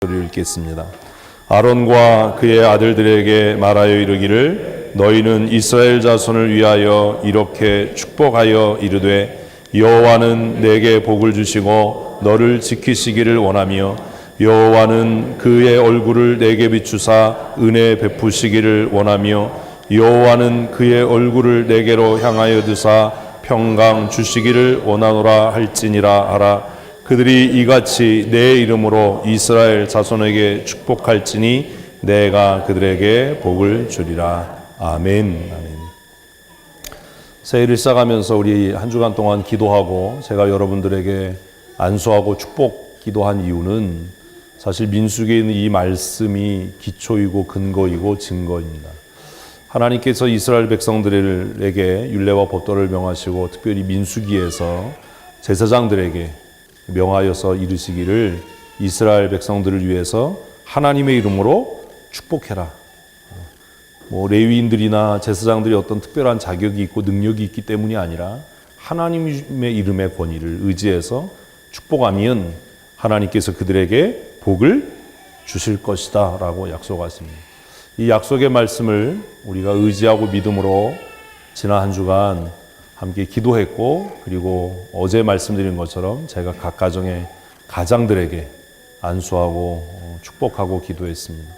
목소리를 읽겠습니다. 아론과 그의 아들들에게 말하여 이르기를 너희는 이스라엘 자손을 위하여 이렇게 축복하여 이르되 여호와는 내게 복을 주시고 너를 지키시기를 원하며 여호와는 그의 얼굴을 내게 비추사 은혜 베푸시기를 원하며 여호와는 그의 얼굴을 내게로 향하여 드사 평강 주시기를 원하노라 할지니라 하라. 그들이 이같이 내 이름으로 이스라엘 자손에게 축복할지니 내가 그들에게 복을 주리라. 아멘. 아멘. 새해를 시작하면서 우리 한 주간 동안 기도하고 제가 여러분들에게 안수하고 축복 기도한 이유는 사실 민수기에 있는 이 말씀이 기초이고 근거이고 증거입니다. 하나님께서 이스라엘 백성들에게 율례와 법도를 명하시고 특별히 민수기에서 제사장들에게 명하여서 이르시기를 이스라엘 백성들을 위해서 하나님의 이름으로 축복해라. 레위인들이나 제사장들이 어떤 특별한 자격이 있고 능력이 있기 때문이 아니라 하나님의 이름의 권위를 의지해서 축복하면 하나님께서 그들에게 복을 주실 것이다 라고 약속하십니다. 이 약속의 말씀을 우리가 의지하고 믿음으로 지난 한 주간 함께 기도했고, 그리고 어제 말씀드린 것처럼 제가 각 가정의 가장들에게 안수하고 축복하고 기도했습니다.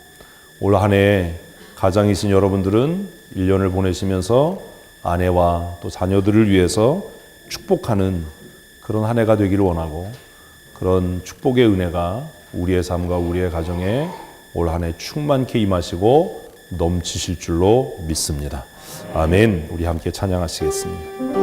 올 한 해 가장이신 여러분들은 1년을 보내시면서 아내와 또 자녀들을 위해서 축복하는 그런 한 해가 되기를 원하고, 그런 축복의 은혜가 우리의 삶과 우리의 가정에 올 한 해 충만케 임하시고 넘치실 줄로 믿습니다. 아멘. 우리 함께 찬양하시겠습니다.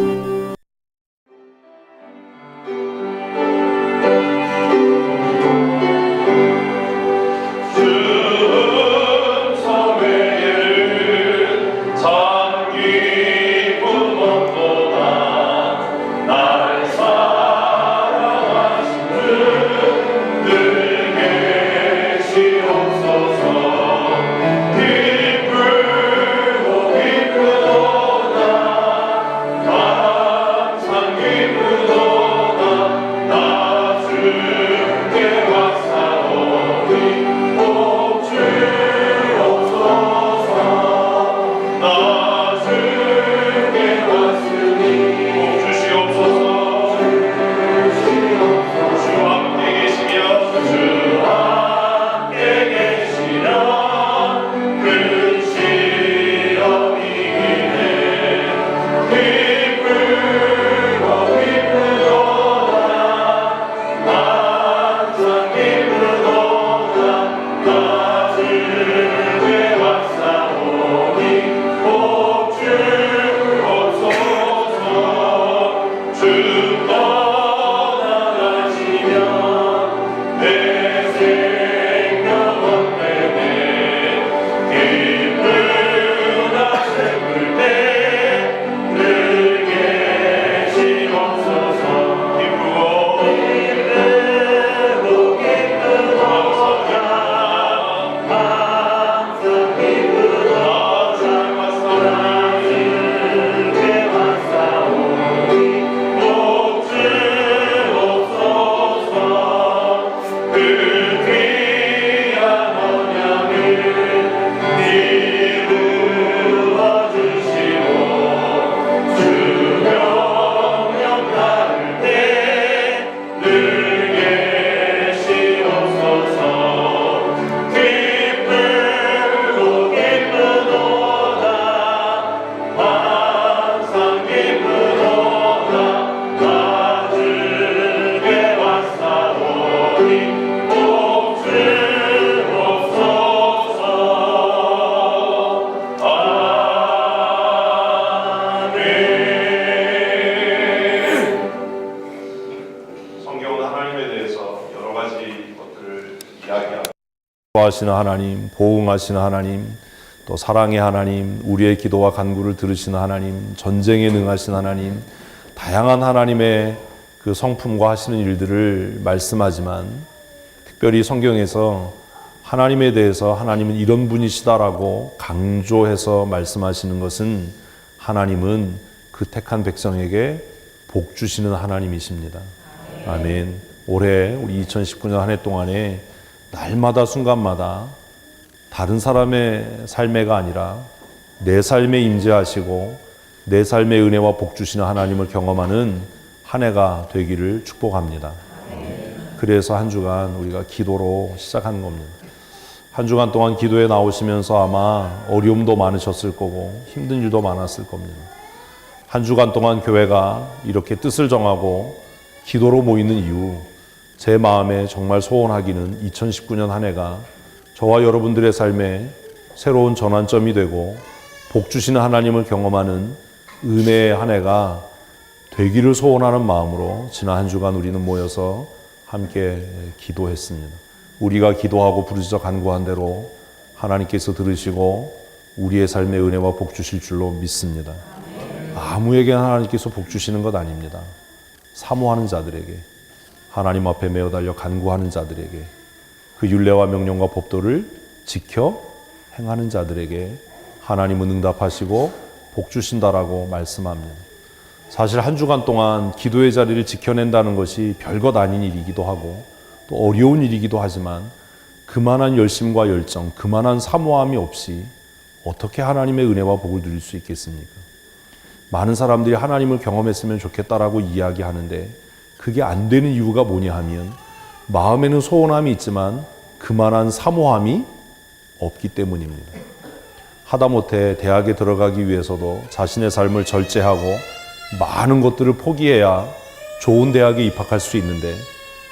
하시는 하나님, 보응하시는 하나님, 또 사랑의 하나님, 우리의 기도와 간구를 들으시는 하나님, 전쟁에 능하신 하나님, 다양한 하나님의 그 성품과 하시는 일들을 말씀하지만 특별히 성경에서 하나님에 대해서 하나님은 이런 분이시다라고 강조해서 말씀하시는 것은 하나님은 그 택한 백성에게 복 주시는 하나님이십니다. 아멘. 올해 우리 2019년 한 해 동안에 날마다 순간마다 다른 사람의 삶애가 아니라 내 삶에 임재하시고 내 삶의 은혜와 복 주시는 하나님을 경험하는 한 해가 되기를 축복합니다. 그래서 한 주간 우리가 기도로 시작하는 겁니다. 한 주간 동안 기도에 나오시면서 아마 어려움도 많으셨을 거고 힘든 일도 많았을 겁니다. 한 주간 동안 교회가 이렇게 뜻을 정하고 기도로 모이는 이유, 제 마음에 정말 소원하기는 2019년 한 해가 저와 여러분들의 삶에 새로운 전환점이 되고 복 주시는 하나님을 경험하는 은혜의 한 해가 되기를 소원하는 마음으로 지난 한 주간 우리는 모여서 함께 기도했습니다. 우리가 기도하고 부르짖어 간구한 대로 하나님께서 들으시고 우리의 삶에 은혜와 복 주실 줄로 믿습니다. 아무에게 하나님께서 복 주시는 것 아닙니다. 사모하는 자들에게, 하나님 앞에 메어 달려 간구하는 자들에게, 그 율례와 명령과 법도를 지켜 행하는 자들에게 하나님은 응답하시고 복 주신다라고 말씀합니다. 사실 한 주간 동안 기도의 자리를 지켜낸다는 것이 별것 아닌 일이기도 하고 또 어려운 일이기도 하지만 그만한 열심과 열정, 그만한 사모함이 없이 어떻게 하나님의 은혜와 복을 누릴 수 있겠습니까? 많은 사람들이 하나님을 경험했으면 좋겠다라고 이야기하는데 그게 안 되는 이유가 뭐냐 하면 마음에는 소원함이 있지만 그만한 사모함이 없기 때문입니다. 하다못해 대학에 들어가기 위해서도 자신의 삶을 절제하고 많은 것들을 포기해야 좋은 대학에 입학할 수 있는데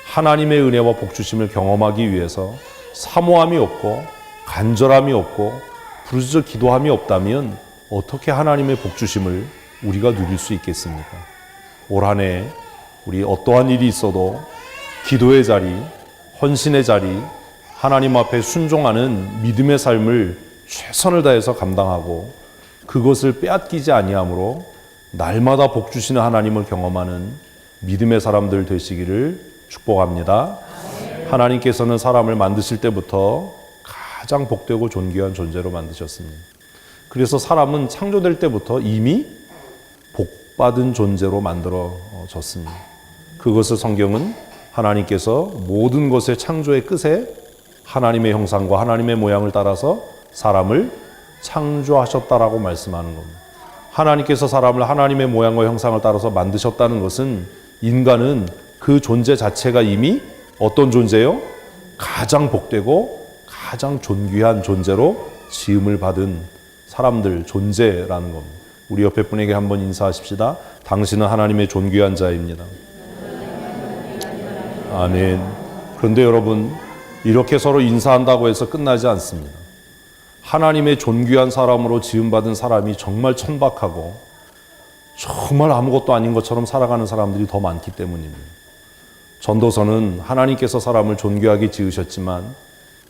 하나님의 은혜와 복 주심을 경험하기 위해서 사모함이 없고 간절함이 없고 부르짖어 기도함이 없다면 어떻게 하나님의 복 주심을 우리가 누릴 수 있겠습니까? 올 한 해 우리 어떠한 일이 있어도 기도의 자리, 헌신의 자리, 하나님 앞에 순종하는 믿음의 삶을 최선을 다해서 감당하고 그것을 빼앗기지 아니함으로 날마다 복 주시는 하나님을 경험하는 믿음의 사람들 되시기를 축복합니다. 하나님께서는 사람을 만드실 때부터 가장 복되고 존귀한 존재로 만드셨습니다. 그래서 사람은 창조될 때부터 이미 복받은 존재로 만들어졌습니다. 그것을 성경은 하나님께서 모든 것의 창조의 끝에 하나님의 형상과 하나님의 모양을 따라서 사람을 창조하셨다라고 말씀하는 겁니다. 하나님께서 사람을 하나님의 모양과 형상을 따라서 만드셨다는 것은 인간은 그 존재 자체가 이미 어떤 존재요? 가장 복되고 가장 존귀한 존재로 지음을 받은 사람들, 존재라는 겁니다. 우리 옆에 분에게 한번 인사하십시다. 당신은 하나님의 존귀한 자입니다. 아멘. 그런데 여러분, 이렇게 서로 인사한다고 해서 끝나지 않습니다. 하나님의 존귀한 사람으로 지음받은 사람이 정말 천박하고 정말 아무것도 아닌 것처럼 살아가는 사람들이 더 많기 때문입니다. 전도서는 하나님께서 사람을 존귀하게 지으셨지만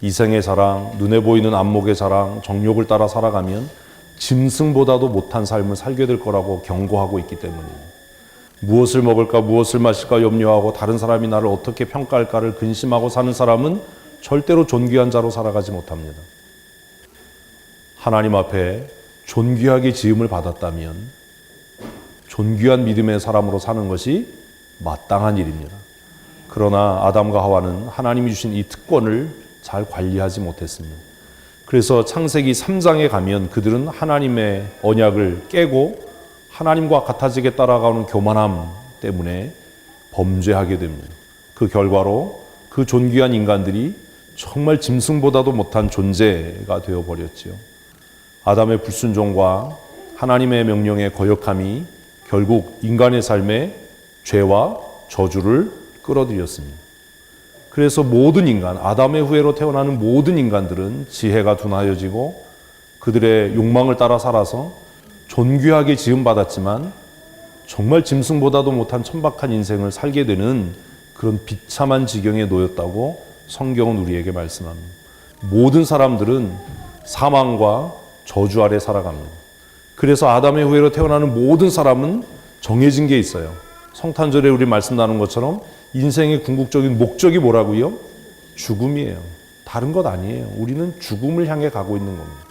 이생의 자랑, 눈에 보이는 안목의 자랑, 정욕을 따라 살아가면 짐승보다도 못한 삶을 살게 될 거라고 경고하고 있기 때문입니다. 무엇을 먹을까, 무엇을 마실까 염려하고 다른 사람이 나를 어떻게 평가할까를 근심하고 사는 사람은 절대로 존귀한 자로 살아가지 못합니다. 하나님 앞에 존귀하게 지음을 받았다면 존귀한 믿음의 사람으로 사는 것이 마땅한 일입니다. 그러나 아담과 하와는 하나님이 주신 이 특권을 잘 관리하지 못했습니다. 그래서 창세기 3장에 가면 그들은 하나님의 언약을 깨고 하나님과 같아지게 따라가는 교만함 때문에 범죄하게 됩니다. 그 결과로 그 존귀한 인간들이 정말 짐승보다도 못한 존재가 되어버렸지요. 아담의 불순종과 하나님의 명령의 거역함이 결국 인간의 삶에 죄와 저주를 끌어들였습니다. 그래서 모든 인간, 아담의 후예로 태어나는 모든 인간들은 지혜가 둔하여지고 그들의 욕망을 따라 살아서 존귀하게 지음받았지만 정말 짐승보다도 못한 천박한 인생을 살게 되는 그런 비참한 지경에 놓였다고 성경은 우리에게 말씀합니다. 모든 사람들은 사망과 저주 아래 살아갑니다. 그래서 아담의 후예로 태어나는 모든 사람은 정해진 게 있어요. 성탄절에 우리 말씀 나눈 것처럼 인생의 궁극적인 목적이 뭐라고요? 죽음이에요. 다른 것 아니에요. 우리는 죽음을 향해 가고 있는 겁니다.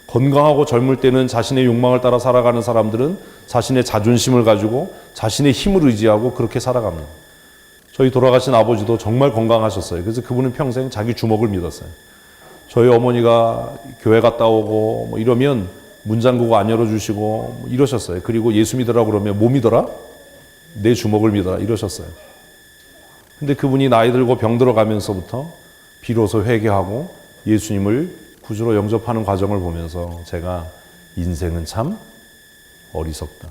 건강하고 젊을 때는 자신의 욕망을 따라 살아가는 사람들은 자신의 자존심을 가지고 자신의 힘을 의지하고 그렇게 살아갑니다. 저희 돌아가신 아버지도 정말 건강하셨어요. 그래서 그분은 평생 자기 주먹을 믿었어요. 저희 어머니가 교회 갔다 오고 뭐 이러면 문 잠그고 안 열어주시고 뭐 이러셨어요. 그리고 예수 믿으라 그러면 뭐 믿어라? 내 주먹을 믿어라 이러셨어요. 근데 그분이 나이 들고 병 들어가면서부터 비로소 회개하고 예수님을 구주로 영접하는 과정을 보면서 제가 인생은 참 어리석다.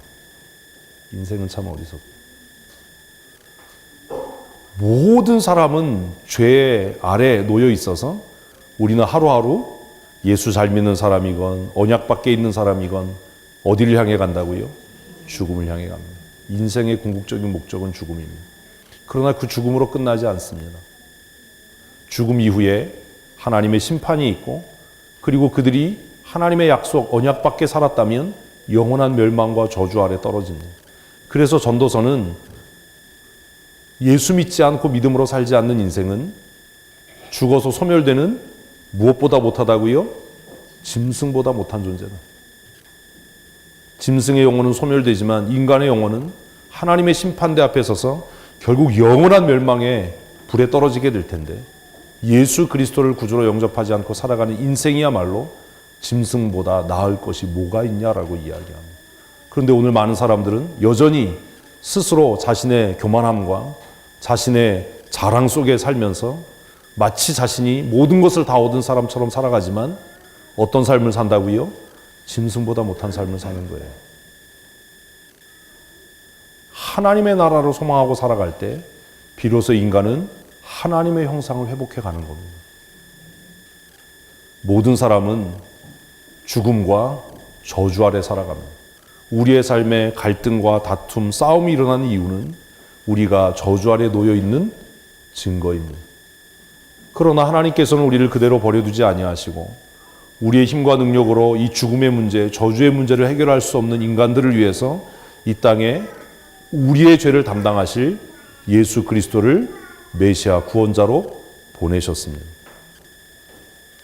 인생은 참 어리석다. 모든 사람은 죄 아래 놓여 있어서 우리는 하루하루 예수 잘 믿는 사람이건 언약 밖에 있는 사람이건 어디를 향해 간다고요? 죽음을 향해 갑니다. 인생의 궁극적인 목적은 죽음입니다. 그러나 그 죽음으로 끝나지 않습니다. 죽음 이후에 하나님의 심판이 있고 그리고 그들이 하나님의 약속 언약 밖에 살았다면 영원한 멸망과 저주 아래 떨어집니다. 그래서 전도서는 예수 믿지 않고 믿음으로 살지 않는 인생은 죽어서 소멸되는 무엇보다 못하다고요? 짐승보다 못한 존재다. 짐승의 영혼은 소멸되지만 인간의 영혼은 하나님의 심판대 앞에 서서 결국 영원한 멸망에 불에 떨어지게 될 텐데 예수 그리스도를 구주로 영접하지 않고 살아가는 인생이야말로 짐승보다 나을 것이 뭐가 있냐라고 이야기합니다. 그런데 오늘 많은 사람들은 여전히 스스로 자신의 교만함과 자신의 자랑 속에 살면서 마치 자신이 모든 것을 다 얻은 사람처럼 살아가지만 어떤 삶을 산다고요? 짐승보다 못한 삶을 사는 거예요. 하나님의 나라로 소망하고 살아갈 때 비로소 인간은 하나님의 형상을 회복해 가는 겁니다. 모든 사람은 죽음과 저주 아래 살아갑니다. 우리의 삶에 갈등과 다툼, 싸움이 일어나는 이유는 우리가 저주 아래 놓여 있는 증거입니다. 그러나 하나님께서는 우리를 그대로 버려두지 아니하시고 우리의 힘과 능력으로 이 죽음의 문제, 저주의 문제를 해결할 수 없는 인간들을 위해서 이 땅에 우리의 죄를 담당하실 예수 그리스도를 메시아 구원자로 보내셨습니다.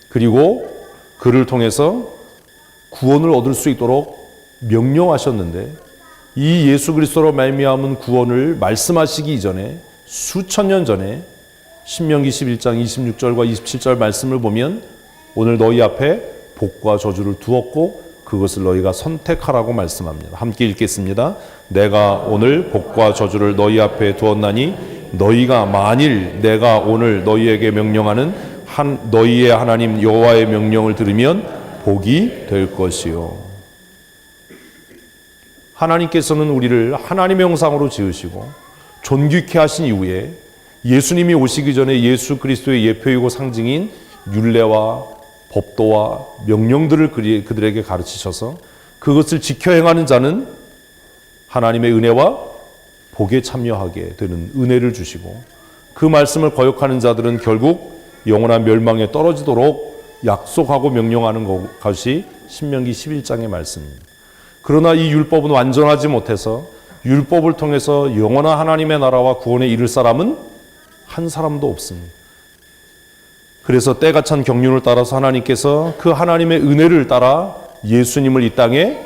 그리고 그를 통해서 구원을 얻을 수 있도록 명령하셨는데 이 예수 그리스도로 말미암은 구원을 말씀하시기 이전에 수천 년 전에 신명기 11장 26절과 27절 말씀을 보면 오늘 너희 앞에 복과 저주를 두었고 그것을 너희가 선택하라고 말씀합니다. 함께 읽겠습니다. 내가 오늘 복과 저주를 너희 앞에 두었나니 너희가 만일 내가 오늘 너희에게 명령하는 너희의 하나님 여호와의 명령을 들으면 복이 될 것이요. 하나님께서는 우리를 하나님의 형상으로 지으시고 존귀케 하신 이후에 예수님이 오시기 전에 예수 그리스도의 예표이고 상징인 율례와 법도와 명령들을 그들에게 가르치셔서 그것을 지켜 행하는 자는 하나님의 은혜와 복에 참여하게 되는 은혜를 주시고 그 말씀을 거역하는 자들은 결국 영원한 멸망에 떨어지도록 약속하고 명령하는 것이 신명기 11장의 말씀입니다. 그러나 이 율법은 완전하지 못해서 율법을 통해서 영원한 하나님의 나라와 구원에 이를 사람은 한 사람도 없습니다. 그래서 때가 찬 경륜을 따라서 하나님께서 그 하나님의 은혜를 따라 예수님을 이 땅에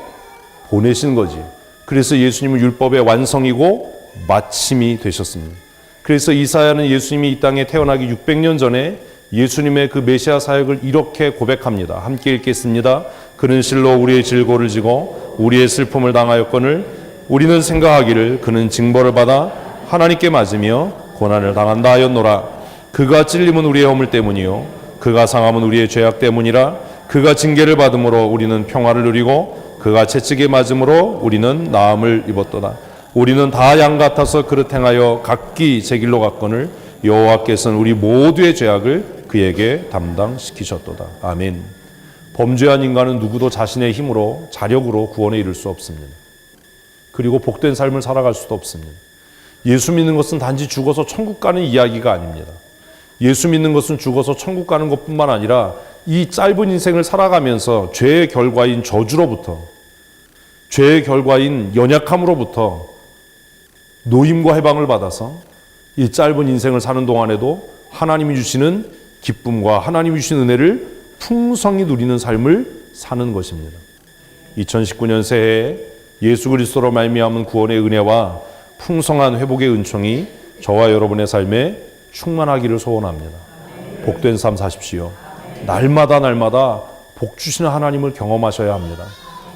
보내신 거지. 그래서 예수님은 율법의 완성이고 마침이 되셨습니다. 그래서 이사야는 예수님이 이 땅에 태어나기 600년 전에 예수님의 그 메시아 사역을 이렇게 고백합니다. 함께 읽겠습니다. 그는 실로 우리의 질고를 지고 우리의 슬픔을 당하였거늘 우리는 생각하기를 그는 징벌을 받아 하나님께 맞으며 고난을 당한다 하였노라. 그가 찔림은 우리의 허물 때문이요 그가 상함은 우리의 죄악 때문이라. 그가 징계를 받음으로 우리는 평화를 누리고 그가 채찍에 맞음으로 우리는 나음을 입었도다. 우리는 다 양 같아서 그릇 행하여 각기 제 길로 갔거늘 여호와께서는 우리 모두의 죄악을 그에게 담당시키셨도다. 아멘. 범죄한 인간은 누구도 자신의 힘으로 자력으로 구원에 이를 수 없습니다. 그리고 복된 삶을 살아갈 수도 없습니다. 예수 믿는 것은 단지 죽어서 천국 가는 이야기가 아닙니다. 예수 믿는 것은 죽어서 천국 가는 것뿐만 아니라 이 짧은 인생을 살아가면서 죄의 결과인 저주로부터 죄의 결과인 연약함으로부터 노임과 해방을 받아서 이 짧은 인생을 사는 동안에도 하나님이 주시는 기쁨과 하나님이 주신 은혜를 풍성히 누리는 삶을 사는 것입니다. 2019년 새해에 예수 그리스도로 말미암은 구원의 은혜와 풍성한 회복의 은총이 저와 여러분의 삶에 충만하기를 소원합니다. 복된 삶 사십시오. 날마다 복 주시는 하나님을 경험하셔야 합니다.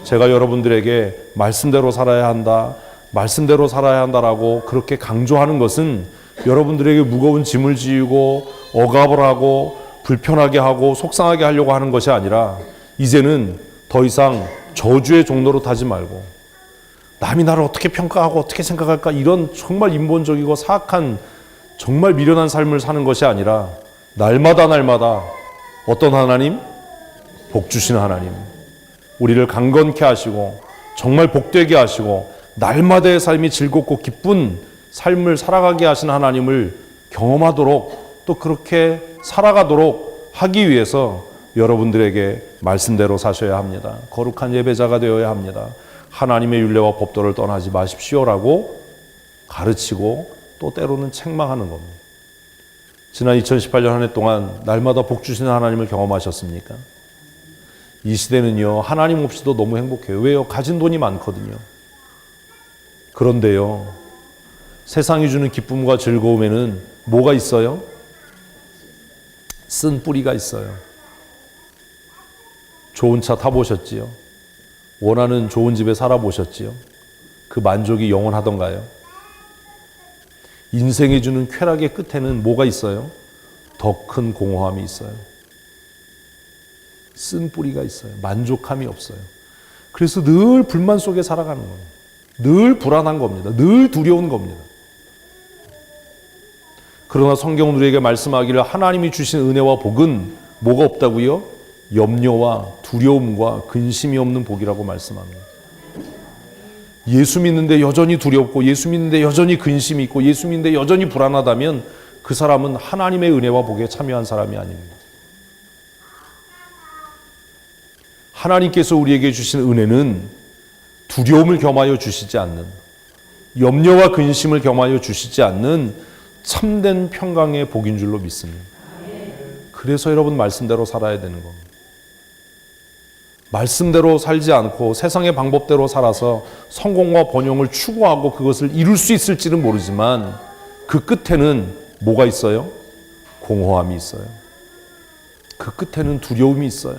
제가 여러분들에게 말씀대로 살아야 한다, 말씀대로 살아야 한다라고 그렇게 강조하는 것은 여러분들에게 무거운 짐을 지우고 억압을 하고 불편하게 하고 속상하게 하려고 하는 것이 아니라, 이제는 더 이상 저주의 종로로 타지 말고 남이 나를 어떻게 평가하고 어떻게 생각할까, 이런 정말 인본적이고 사악한 정말 미련한 삶을 사는 것이 아니라, 날마다 어떤 하나님? 복 주시는 하나님, 우리를 강건케 하시고 정말 복되게 하시고 날마다의 삶이 즐겁고 기쁜 삶을 살아가게 하시는 하나님을 경험하도록, 또 그렇게 살아가도록 하기 위해서 여러분들에게 말씀대로 사셔야 합니다. 거룩한 예배자가 되어야 합니다. 하나님의 율례와 법도를 떠나지 마십시오라고 가르치고 또 때로는 책망하는 겁니다. 지난 2018년 한 해 동안 날마다 복 주시는 하나님을 경험하셨습니까? 이 시대는요, 하나님 없이도 너무 행복해요. 왜요? 가진 돈이 많거든요. 그런데요, 세상이 주는 기쁨과 즐거움에는 뭐가 있어요? 쓴 뿌리가 있어요. 좋은 차 타보셨지요? 원하는 좋은 집에 살아보셨지요? 그 만족이 영원하던가요? 인생이 주는 쾌락의 끝에는 뭐가 있어요? 더 큰 공허함이 있어요. 쓴 뿌리가 있어요. 만족함이 없어요. 그래서 늘 불만 속에 살아가는 거예요. 늘 불안한 겁니다. 늘 두려운 겁니다. 그러나 성경은 우리에게 말씀하기를 하나님이 주신 은혜와 복은 뭐가 없다고요? 염려와 두려움과 근심이 없는 복이라고 말씀합니다. 예수 믿는데 여전히 두렵고 예수 믿는데 여전히 근심이 있고 예수 믿는데 여전히 불안하다면 그 사람은 하나님의 은혜와 복에 참여한 사람이 아닙니다. 하나님께서 우리에게 주신 은혜는 두려움을 겸하여 주시지 않는, 염려와 근심을 겸하여 주시지 않는 참된 평강의 복인 줄로 믿습니다. 그래서 여러분 말씀대로 살아야 되는 겁니다. 말씀대로 살지 않고 세상의 방법대로 살아서 성공과 번영을 추구하고 그것을 이룰 수 있을지는 모르지만 그 끝에는 뭐가 있어요? 공허함이 있어요. 그 끝에는 두려움이 있어요.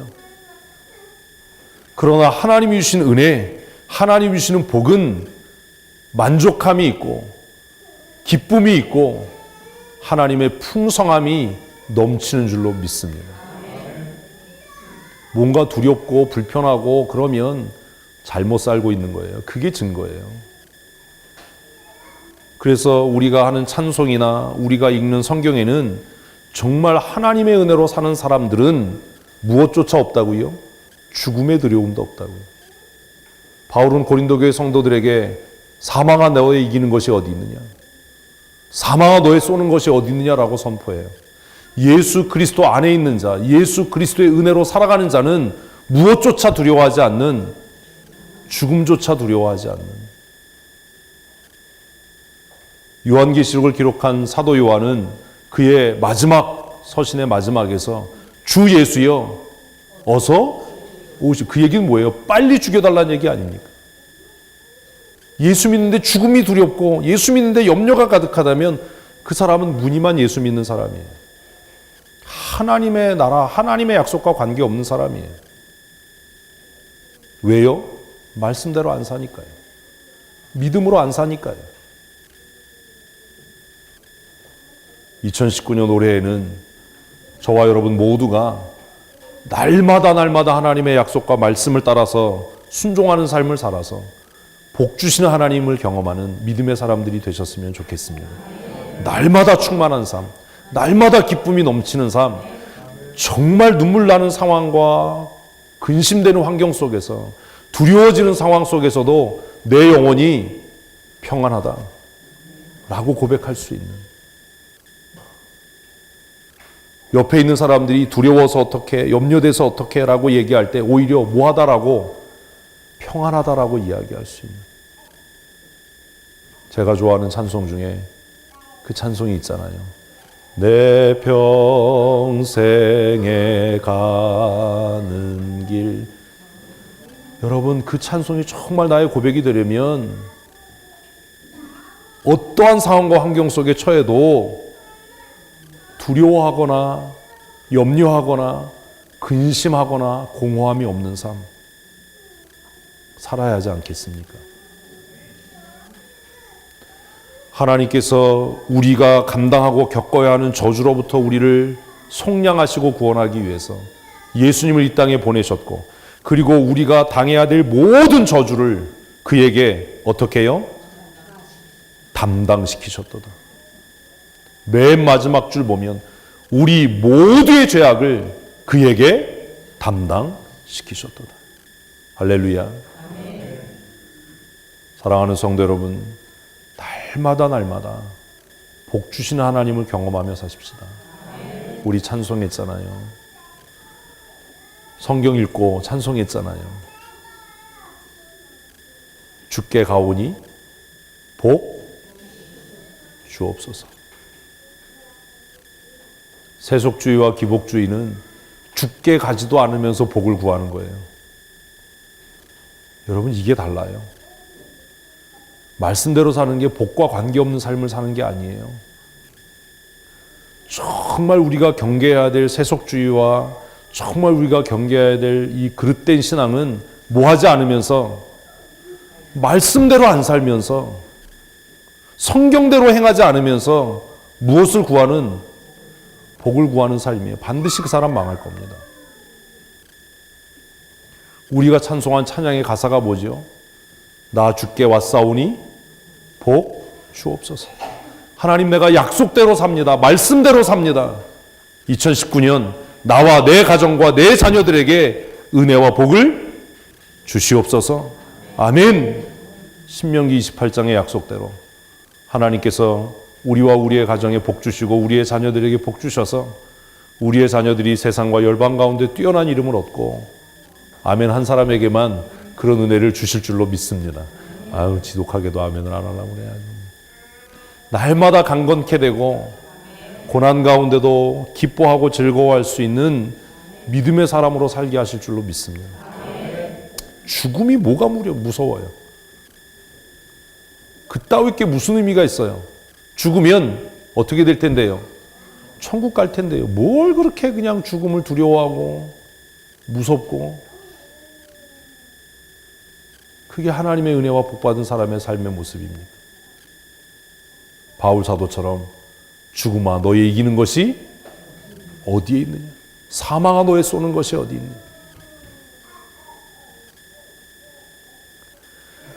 그러나 하나님이 주신 은혜, 하나님이 주시는 복은 만족함이 있고 기쁨이 있고 하나님의 풍성함이 넘치는 줄로 믿습니다. 뭔가 두렵고 불편하고 그러면 잘못 살고 있는 거예요. 그게 증거예요. 그래서 우리가 하는 찬송이나 우리가 읽는 성경에는 정말 하나님의 은혜로 사는 사람들은 무엇조차 없다고요? 죽음의 두려움도 없다고요. 바울은 고린도 교회 성도들에게 사망아 너의 이기는 것이 어디 있느냐? 사망아 너의 쏘는 것이 어디 있느냐라고 선포해요. 예수 그리스도 안에 있는 자, 예수 그리스도의 은혜로 살아가는 자는 무엇조차 두려워하지 않는, 죽음조차 두려워하지 않는. 요한계시록을 기록한 사도 요한은 그의 마지막 서신의 마지막에서 주 예수여 어서 오시. 그 얘기는 뭐예요? 빨리 죽여달라는 얘기 아닙니까? 예수 믿는데 죽음이 두렵고 예수 믿는데 염려가 가득하다면 그 사람은 무늬만 예수 믿는 사람이에요. 하나님의 나라, 하나님의 약속과 관계없는 사람이에요. 왜요? 말씀대로 안 사니까요. 믿음으로 안 사니까요. 2019년 올해에는 저와 여러분 모두가 날마다 하나님의 약속과 말씀을 따라서 순종하는 삶을 살아서 복 주시는 하나님을 경험하는 믿음의 사람들이 되셨으면 좋겠습니다. 날마다 충만한 삶, 날마다 기쁨이 넘치는 삶, 정말 눈물 나는 상황과 근심되는 환경 속에서 두려워지는 상황 속에서도 내 영혼이 평안하다 라고 고백할 수 있는, 옆에 있는 사람들이 두려워서 어떻게, 염려돼서 어떻게 라고 얘기할 때 오히려 뭐하다라고, 평안하다라고 이야기할 수 있는. 제가 좋아하는 찬송 중에 그 찬송이 있잖아요. 내 평생에 가는 길. 여러분 그 찬송이 정말 나의 고백이 되려면 어떠한 상황과 환경 속에 처해도 두려워하거나 염려하거나 근심하거나 공허함이 없는 삶 살아야 하지 않겠습니까? 하나님께서 우리가 감당하고 겪어야 하는 저주로부터 우리를 속량하시고 구원하기 위해서 예수님을 이 땅에 보내셨고, 그리고 우리가 당해야 될 모든 저주를 그에게 어떻게 해요? 담당시키셨도다. 맨 마지막 줄 보면 우리 모두의 죄악을 그에게 담당시키셨도다. 할렐루야. 사랑하는 성도 여러분, 날마다 복 주시는 하나님을 경험하며 사십시다. 우리 찬송했잖아요. 성경 읽고 찬송했잖아요. 주께 가오니 복 주옵소서. 세속주의와 기복주의는 주께 가지도 않으면서 복을 구하는 거예요. 여러분, 이게 달라요. 말씀대로 사는 게 복과 관계없는 삶을 사는 게 아니에요. 정말 우리가 경계해야 될 세속주의와 정말 우리가 경계해야 될 이 그릇된 신앙은 뭐 하지 않으면서, 말씀대로 안 살면서, 성경대로 행하지 않으면서 무엇을 구하는? 복을 구하는 삶이에요. 반드시 그 사람 망할 겁니다. 우리가 찬송한 찬양의 가사가 뭐죠? 나 주께 왔사오니 복 주옵소서. 하나님, 내가 약속대로 삽니다. 말씀대로 삽니다. 2019년 나와 내 가정과 내 자녀들에게 은혜와 복을 주시옵소서. 아멘. 신명기 28장의 약속대로 하나님께서 우리와 우리의 가정에 복 주시고 우리의 자녀들에게 복 주셔서 우리의 자녀들이 세상과 열방 가운데 뛰어난 이름을 얻고, 아멘 한 사람에게만 그런 은혜를 주실 줄로 믿습니다. 아유, 지독하게도 아멘을 안 하려고 그래야죠. 날마다 강건케 되고 고난 가운데도 기뻐하고 즐거워할 수 있는 믿음의 사람으로 살게 하실 줄로 믿습니다. 죽음이 뭐가 무서워요? 그따위 게 무슨 의미가 있어요? 죽으면 어떻게 될 텐데요? 천국 갈 텐데요. 뭘 그렇게 그냥 죽음을 두려워하고 무섭고. 그게 하나님의 은혜와 복받은 사람의 삶의 모습입니다. 바울 사도처럼 죽음아 너의 이기는 것이 어디에 있느냐? 사망아 너의 쏘는 것이 어디 있느냐?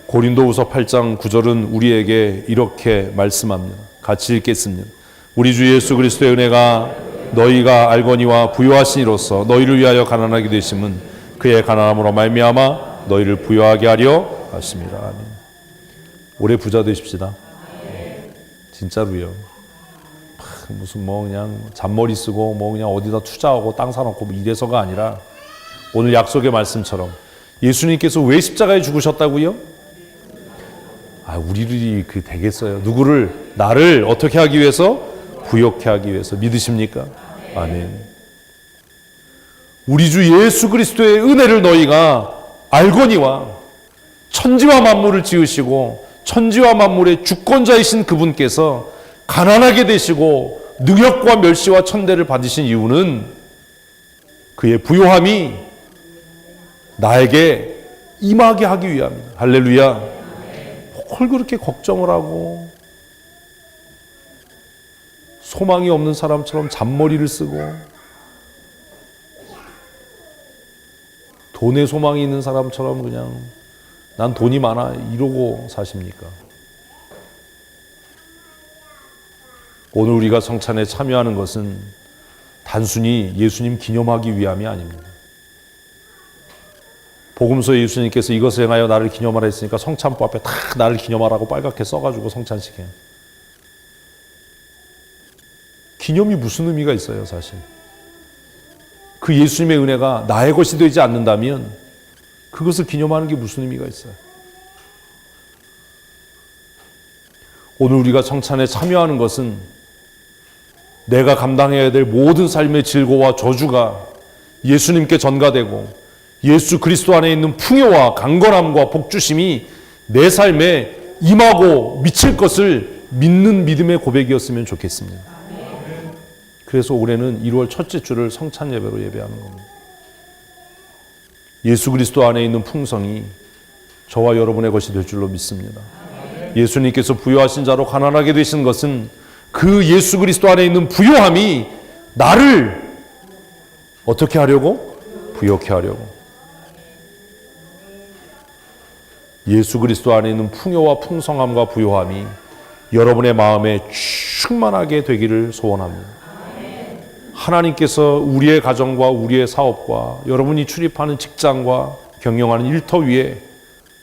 고린도후서 8장 9절은 우리에게 이렇게 말씀합니다. 같이 읽겠습니다. 우리 주 예수 그리스도의 은혜가 너희가 알거니와 부요하신 이로써 너희를 위하여 가난하게 되심은 그의 가난함으로 말미암아 너희를 부요하게 하려 하십니다. 아멘. 올해 부자 되십시다. 진짜로요. 무슨 뭐 그냥 잔머리 쓰고 뭐 그냥 어디다 투자하고 땅 사놓고 뭐 이래서가 아니라, 오늘 약속의 말씀처럼 예수님께서 왜 십자가에 죽으셨다고요? 우리들이 그 되겠어요? 누구를? 나를 어떻게 하기 위해서? 부욕해 하기 위해서. 믿으십니까? 아멘. 우리 주 예수 그리스도의 은혜를 너희가 알거니와, 천지와 만물을 지으시고 천지와 만물의 주권자이신 그분께서 가난하게 되시고 능력과 멸시와 천대를 받으신 이유는 그의 부요함이 나에게 임하게 하기 위함입니다. 할렐루야. 뭘 그렇게 걱정을 하고 소망이 없는 사람처럼 잔머리를 쓰고 돈에 소망이 있는 사람처럼 그냥 난 돈이 많아 이러고 사십니까? 오늘 우리가 성찬에 참여하는 것은 단순히 예수님 기념하기 위함이 아닙니다. 복음서에 예수님께서 이것을 행하여 나를 기념하라 했으니까 성찬부 앞에 다 나를 기념하라고 빨갛게 써가지고 성찬식해요. 기념이 무슨 의미가 있어요, 사실. 그 예수님의 은혜가 나의 것이 되지 않는다면 그것을 기념하는 게 무슨 의미가 있어요? 오늘 우리가 성찬에 참여하는 것은 내가 감당해야 될 모든 삶의 질고와 저주가 예수님께 전가되고 예수 그리스도 안에 있는 풍요와 강건함과 복주심이 내 삶에 임하고 미칠 것을 믿는 믿음의 고백이었으면 좋겠습니다. 그래서 올해는 1월 첫째 주를 성찬 예배로 예배하는 겁니다. 예수 그리스도 안에 있는 풍성이 저와 여러분의 것이 될 줄로 믿습니다. 예수님께서 부요하신 자로 가난하게 되신 것은 그 예수 그리스도 안에 있는 부요함이 나를 어떻게 하려고? 부요케 하려고. 예수 그리스도 안에 있는 풍요와 풍성함과 부요함이 여러분의 마음에 충만하게 되기를 소원합니다. 하나님께서 우리의 가정과 우리의 사업과 여러분이 출입하는 직장과 경영하는 일터 위에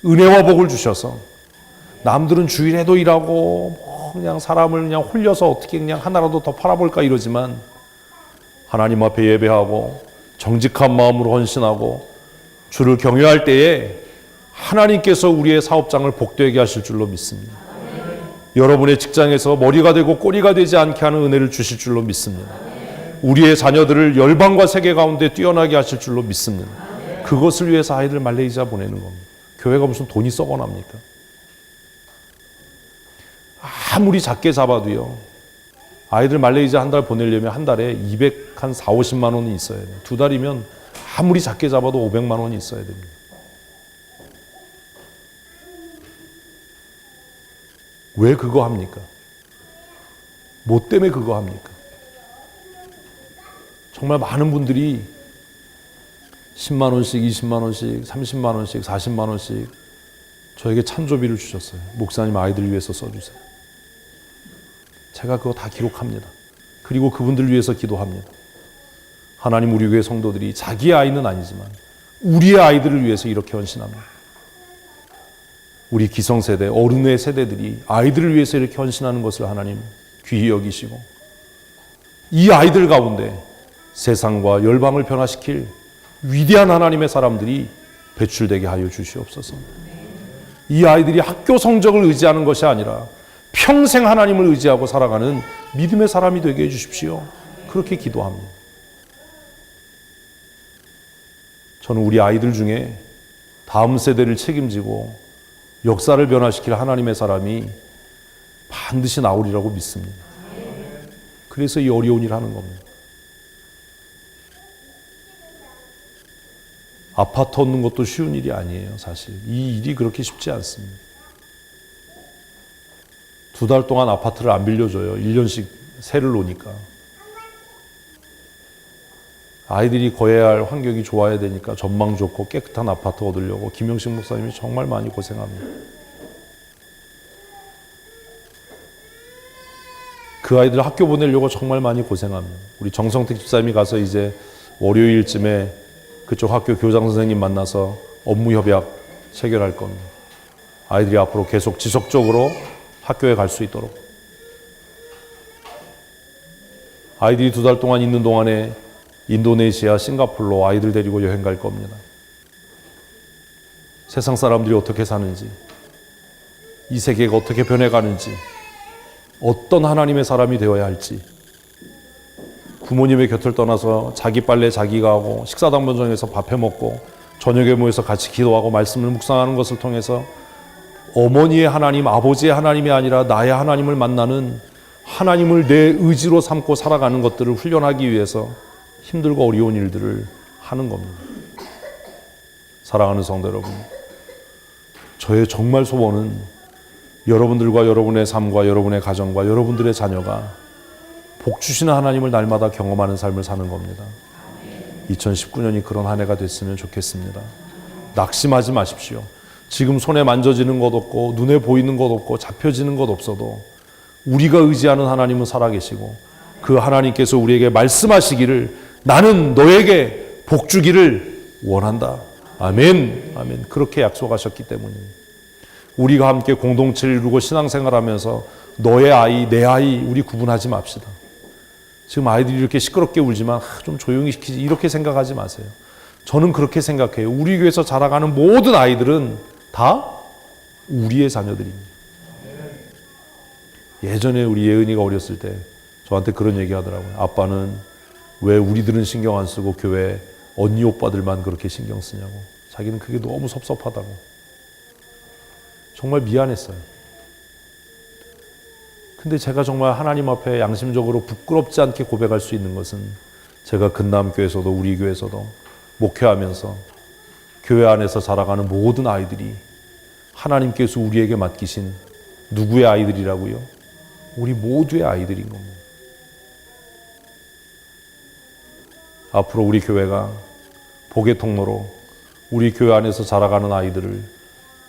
은혜와 복을 주셔서 남들은 주일에도 일하고 그냥 사람을 그냥 홀려서 어떻게 그냥 하나라도 더 팔아볼까 이러지만 하나님 앞에 예배하고 정직한 마음으로 헌신하고 주를 경외할 때에 하나님께서 우리의 사업장을 복되게 하실 줄로 믿습니다. 여러분의 직장에서 머리가 되고 꼬리가 되지 않게 하는 은혜를 주실 줄로 믿습니다. 우리의 자녀들을 열방과 세계 가운데 뛰어나게 하실 줄로 믿습니다. 그것을 위해서 아이들 말레이시아 보내는 겁니다. 교회가 무슨 돈이 썩어납니까? 아무리 작게 잡아도요. 아이들 말레이시아 한 달 보내려면 한 달에 200, 4, 50만 원이 있어야 돼요. 두 달이면 아무리 작게 잡아도 500만 원이 있어야 됩니다. 왜 그거 합니까? 뭐 때문에 그거 합니까? 정말 많은 분들이 10만 원씩, 20만 원씩, 30만 원씩, 40만 원씩 저에게 찬조비를 주셨어요. 목사님 아이들 위해서 써주세요. 제가 그거 다 기록합니다. 그리고 그분들 위해서 기도합니다. 하나님 우리 교회 성도들이 자기의 아이는 아니지만 우리의 아이들을 위해서 이렇게 헌신합니다. 우리 기성세대, 어른의 세대들이 아이들을 위해서 이렇게 헌신하는 것을 하나님 귀히 여기시고 이 아이들 가운데 세상과 열방을 변화시킬 위대한 하나님의 사람들이 배출되게 하여 주시옵소서. 이 아이들이 학교 성적을 의지하는 것이 아니라 평생 하나님을 의지하고 살아가는 믿음의 사람이 되게 해주십시오. 그렇게 기도합니다. 저는 우리 아이들 중에 다음 세대를 책임지고 역사를 변화시킬 하나님의 사람이 반드시 나오리라고 믿습니다. 그래서 이 어려운 일을 하는 겁니다. 아파트 얻는 것도 쉬운 일이 아니에요. 사실 이 일이 그렇게 쉽지 않습니다. 2달 동안 아파트를 안 빌려줘요. 1년씩 세를 놓으니까. 아이들이 거해야 할 환경이 좋아야 되니까 전망 좋고 깨끗한 아파트 얻으려고 김영식 목사님이 정말 많이 고생합니다. 그 아이들 학교 보내려고 정말 많이 고생합니다. 우리 정성택 집사님이 가서 이제 월요일쯤에 그쪽 학교 교장 선생님 만나서 업무 협약 체결할 겁니다. 아이들이 앞으로 계속 지속적으로 학교에 갈 수 있도록. 아이들이 2달 동안 있는 동안에 인도네시아, 싱가포르로 아이들 데리고 여행 갈 겁니다. 세상 사람들이 어떻게 사는지, 이 세계가 어떻게 변해가는지, 어떤 하나님의 사람이 되어야 할지, 부모님의 곁을 떠나서 자기 빨래 자기가 하고 식사당 번정에서 밥해 먹고 저녁에 모여서 같이 기도하고 말씀을 묵상하는 것을 통해서 어머니의 하나님, 아버지의 하나님이 아니라 나의 하나님을 만나는 하나님을 내 의지로 삼고 살아가는 것들을 훈련하기 위해서 힘들고 어려운 일들을 하는 겁니다. 사랑하는 성도 여러분, 저의 정말 소원은 여러분들과 여러분의 삶과 여러분의 가정과 여러분들의 자녀가 복 주시는 하나님을 날마다 경험하는 삶을 사는 겁니다. 2019년이 그런 한 해가 됐으면 좋겠습니다. 낙심하지 마십시오. 지금 손에 만져지는 것 없고 눈에 보이는 것 없고 잡혀지는 것 없어도 우리가 의지하는 하나님은 살아계시고 그 하나님께서 우리에게 말씀하시기를 나는 너에게 복 주기를 원한다. 아멘. 아멘. 그렇게 약속하셨기 때문입니다. 우리가 함께 공동체를 이루고 신앙생활하면서 너의 아이, 내 아이 우리 구분하지 맙시다. 지금 아이들이 이렇게 시끄럽게 울지만 좀 조용히 시키지 이렇게 생각하지 마세요. 저는 그렇게 생각해요. 우리 교회에서 자라가는 모든 아이들은 다 우리의 자녀들입니다. 예전에 우리 예은이가 어렸을 때 저한테 그런 얘기 하더라고요. 아빠는 왜 우리들은 신경 안 쓰고 교회 언니 오빠들만 그렇게 신경 쓰냐고. 자기는 그게 너무 섭섭하다고. 정말 미안했어요. 근데 제가 정말 하나님 앞에 양심적으로 부끄럽지 않게 고백할 수 있는 것은 제가 근남교회에서도 우리 교회에서도 목회하면서 교회 안에서 자라가는 모든 아이들이 하나님께서 우리에게 맡기신 누구의 아이들이라고요? 우리 모두의 아이들인 겁니다. 앞으로 우리 교회가 복의 통로로 우리 교회 안에서 자라가는 아이들을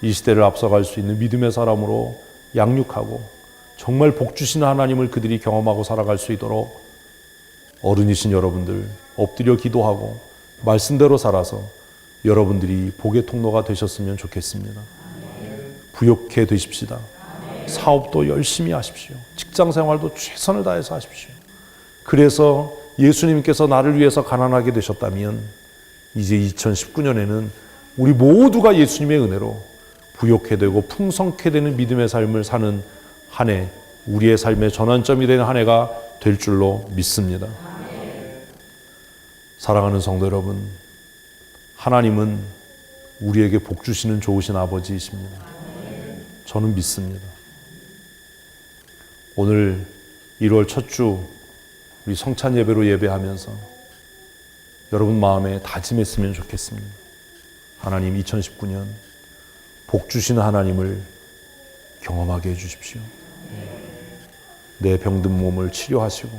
이 시대를 앞서갈 수 있는 믿음의 사람으로 양육하고 정말 복 주시는 하나님을 그들이 경험하고 살아갈 수 있도록 어른이신 여러분들 엎드려 기도하고 말씀대로 살아서 여러분들이 복의 통로가 되셨으면 좋겠습니다. 부욕해 되십시다. 사업도 열심히 하십시오. 직장 생활도 최선을 다해서 하십시오. 그래서 예수님께서 나를 위해서 가난하게 되셨다면 이제 2019년에는 우리 모두가 예수님의 은혜로 부욕해 되고 풍성케 되는 믿음의 삶을 사는 한 해, 우리의 삶의 전환점이 되는 한 해가 될 줄로 믿습니다. 사랑하는 성도 여러분, 하나님은 우리에게 복 주시는 좋으신 아버지이십니다. 저는 믿습니다. 오늘 1월 첫 주 우리 성찬 예배로 예배하면서 여러분 마음에 다짐했으면 좋겠습니다. 하나님 2019년 복 주시는 하나님을 경험하게 해주십시오. 내 병든 몸을 치료하시고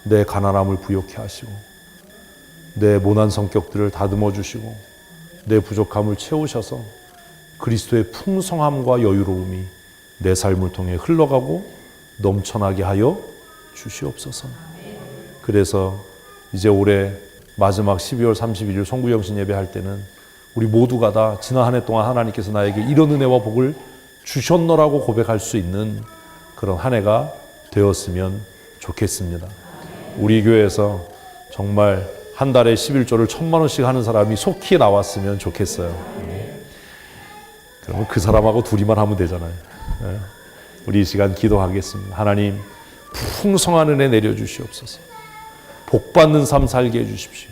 내 가난함을 부욕케 하시고 내 모난 성격들을 다듬어 주시고 내 부족함을 채우셔서 그리스도의 풍성함과 여유로움이 내 삶을 통해 흘러가고 넘쳐나게 하여 주시옵소서. 그래서 이제 올해 마지막 12월 31일 송구영신 예배할 때는 우리 모두가 다 지난 한 해 동안 하나님께서 나에게 이런 은혜와 복을 주셨노라고 고백할 수 있는 그런 한 해가 되었으면 좋겠습니다. 우리 교회에서 정말 한 달에 11조를 1,000만 원씩 하는 사람이 속히 나왔으면 좋겠어요. 그러면 그 사람하고 둘이만 하면 되잖아요. 우리 이 시간 기도하겠습니다. 하나님, 풍성한 은혜 내려주시옵소서. 복받는 삶 살게 해주십시오.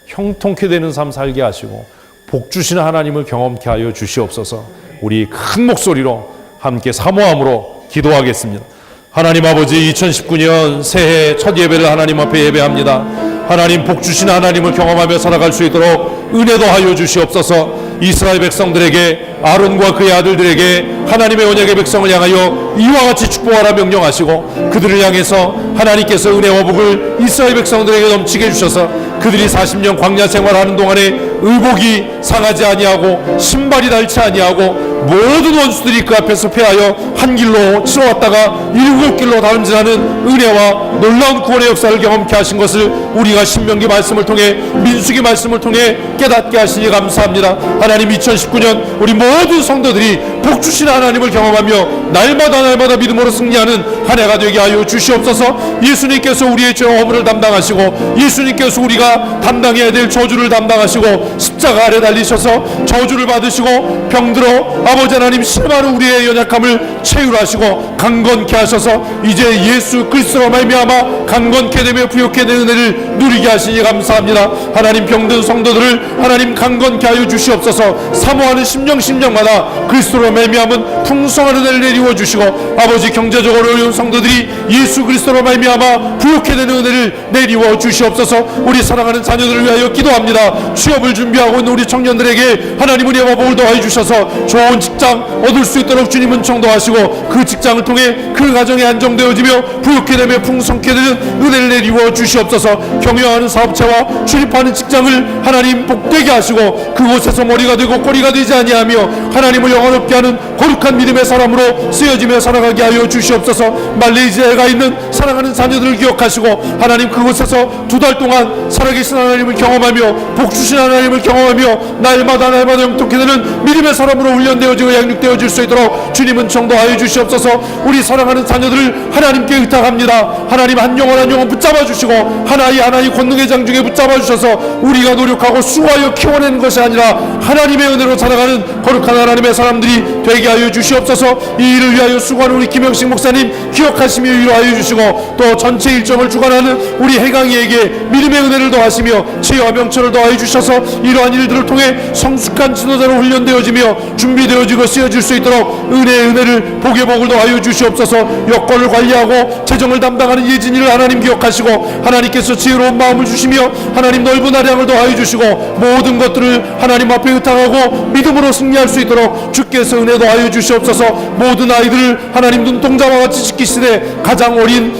형통케 되는 삶 살게 하시고 복 주시는 하나님을 경험케 하여 주시옵소서. 우리 큰 목소리로 함께 사모함으로 기도하겠습니다. 하나님 아버지, 2019년 새해 첫 예배를 하나님 앞에 예배합니다. 하나님, 복 주시는 하나님을 경험하며 살아갈 수 있도록 은혜도 하여 주시옵소서. 이스라엘 백성들에게, 아론과 그의 아들들에게 하나님의 언약의 백성을 향하여 이와 같이 축복하라 명령하시고 그들을 향해서 하나님께서 은혜와 복을 이스라엘 백성들에게 넘치게 해주셔서 그들이 40년 광야 생활하는 동안에 의복이 상하지 아니하고 신발이 닳지 아니하고 모든 원수들이 그 앞에서 패하여 한 길로 치러왔다가 7길로 다름질하는 은혜와 놀라운 구원의 역사를 경험케 하신 것을 우리가 신명기 말씀을 통해, 민수기 말씀을 통해 깨닫게 하시니 감사합니다. 하나님, 2019년 우리 모든 성도들이 복 주시는 하나님을 경험하며 날마다 믿음으로 승리하는 한 해가 되게 하여 주시옵소서. 예수님께서 우리의 죄와 허물을 담당하시고 예수님께서 우리가 담당해야 될 저주를 담당하시고 십자가 아래 달리셔서 저주를 받으시고 병들어 아버지 하나님 심한 우리의 연약함을 체휼하시고 강건케 하셔서 이제 예수 그리스도로 말미암아 강건케 되며 부욕케 되는 은혜를 누리게 하시니 감사합니다. 하나님, 병든 성도들을 하나님 강건케 하여 주시옵소서. 사모하는 심령마다 그리스도로 말미암은 풍성한 은혜를 내리워 주시고 아버지, 경제적으로 어려운 성도들이 예수 그리스도로 말미암아 부욕케 되는 은혜를 내리워 주시옵소서. 우리 사랑하는 자녀들을 위하여 기도합니다. 취업을 준비하고 있는 우리 청년들에게 하나님 은혜와 복을 더하여 주셔서 좋은 직장 얻을 수 있도록 주님은 청도하시고 그 직장을 통해 그 가정이 안정되어지며 부욕케 되며 풍성케 되는 은혜를 내리워 주시옵소서. 경영하는 사업체와 출입하는 직장을 하나님 복되게 하시고 그곳에서 머리가 되고 꼬리가 되지 아니하며 하나님을 영원롭게 하는 거룩한 믿음의 사람으로 쓰여지며 살아가게 하여 주시옵소서. 말레이시아에 가 있는 사랑하는 자녀들을 기억하시고 하나님, 그곳에서 2달 동안 살아계신 하나님을 경험하며 복 주신 하나님을 경험하며 날마다 영통케 되는 믿음의 사람으로 훈련되어지고 양육되어질 수 있도록 주님은 청도하여 주시옵소서. 우리 사랑하는 자녀들을 하나님께 의탁합니다. 하나님, 한 영혼 붙잡아 주시고 하나의 권능의 장중에 붙잡아 주셔서 우리가 노력하고 수고하여 키워내는 것이 아니라 하나님의 은혜로 살아가는 거룩한 하나님의 사람들이 되게 하여 주시옵소서. 이 일을 위하여 수고하는 우리 김영식 목사님 기억하시며 위로하여 주시고 또 전체 일정을 주관하는 우리 해강이에게 믿음의 은혜를 더하시며 지혜와 명철을 더하여 주셔서 이러한 일들을 통해 성숙한 지도자로 훈련되어지며 준비되어 되어지고 쓰여질 수 있도록 은혜를 복의 복을 더하여 주시옵소서. 여건을 관리하고 재정을 담당하는 예진이를 하나님 기억하시고 하나님께서 지혜로운 마음을 주시며 하나님 넓은 아량을 더하여 주시고 모든 것들을 하나님 앞에 의탁하고 믿음으로 승리할 수 있도록 주께서 은혜 더하여 주시옵소서. 모든 아이들을 하나님 눈동자와 같이 지키시되 가장 어린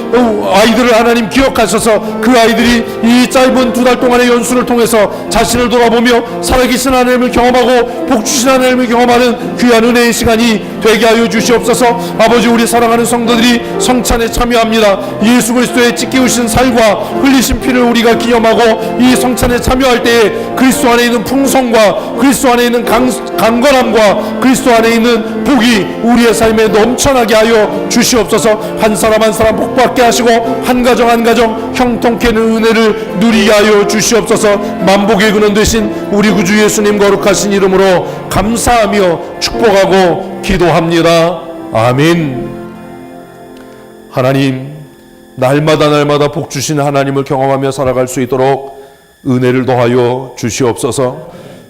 아이들을 하나님 기억하셔서 그 아이들이 이 짧은 2달 동안의 연수를 통해서 자신을 돌아보며 살아계신 하나님을 경험하고 복주신 하나님을 경험하는 귀한 은혜의 시간이 되게 하여 주시옵소서. 아버지, 우리 사랑하는 성도들이 성찬에 참여합니다. 예수 그리스도의 찢기우신 살과 흘리신 피를 우리가 기념하고 이 성찬에 참여할 때에 그리스도 안에 있는 풍성과 그리스도 안에 있는 강건함과 그리스도 안에 있는 복이 우리의 삶에 넘쳐나게 하여 주시옵소서. 한 사람 한 사람 복받게 하시고 한 가정 한 가정 형통케 하는 은혜를 누리게 하여 주시옵소서. 만복의 근원 되신 우리 구주 예수님 거룩하신 이름으로 감사하며 축복하고 기도합니다. 아멘. 하나님, 날마다 복 주신 하나님을 경험하며 살아갈 수 있도록 은혜를 더하여 주시옵소서.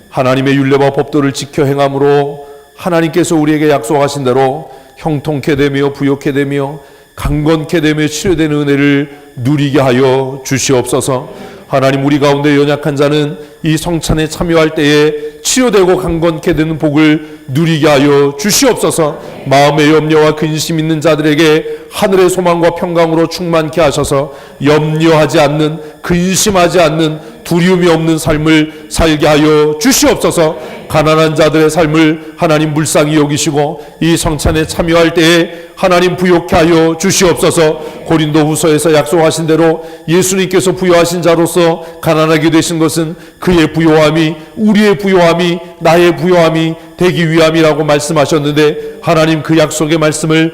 하나님의 율례와 법도를 지켜 행함으로 하나님께서 우리에게 약속하신 대로 형통케 되며 부욕케 되며 강건케 되며 치료되는 은혜를 누리게 하여 주시옵소서. 하나님, 우리 가운데 연약한 자는 이 성찬에 참여할 때에 치료되고 강건케 되는 복을 누리게 하여 주시옵소서. 마음의 염려와 근심 있는 자들에게 하늘의 소망과 평강으로 충만케 하셔서 염려하지 않는, 근심하지 않는, 두려움이 없는 삶을 살게 하여 주시옵소서. 가난한 자들의 삶을 하나님 불쌍히 여기시고 이 성찬에 참여할 때에 하나님 부욕케 하여 주시옵소서. 고린도후서에서 약속하신 대로 예수님께서 부요하신 자로서 가난하게 되신 것은 그의 부요함이, 우리의 부요함이, 나의 부요함이 되기 위함이라고 말씀하셨는데 하나님 그 약속의 말씀을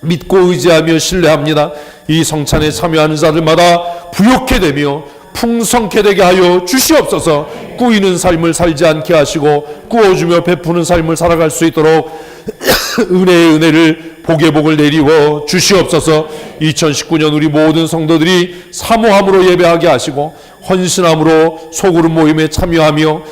믿고 의지하며 신뢰합니다. 이 성찬에 참여하는 자들마다 부욕케 되며 풍성케 되게 하여 주시옵소서. 꾸이는 삶을 살지 않게 하시고 꾸어주며 베푸는 삶을 살아갈 수 있도록 은혜의 은혜를, 복의 복을 내리고 주시옵소서. 2019년 우리 모든 성도들이 사모함으로 예배하게 하시고 헌신함으로 소그룹 모임에 참여하며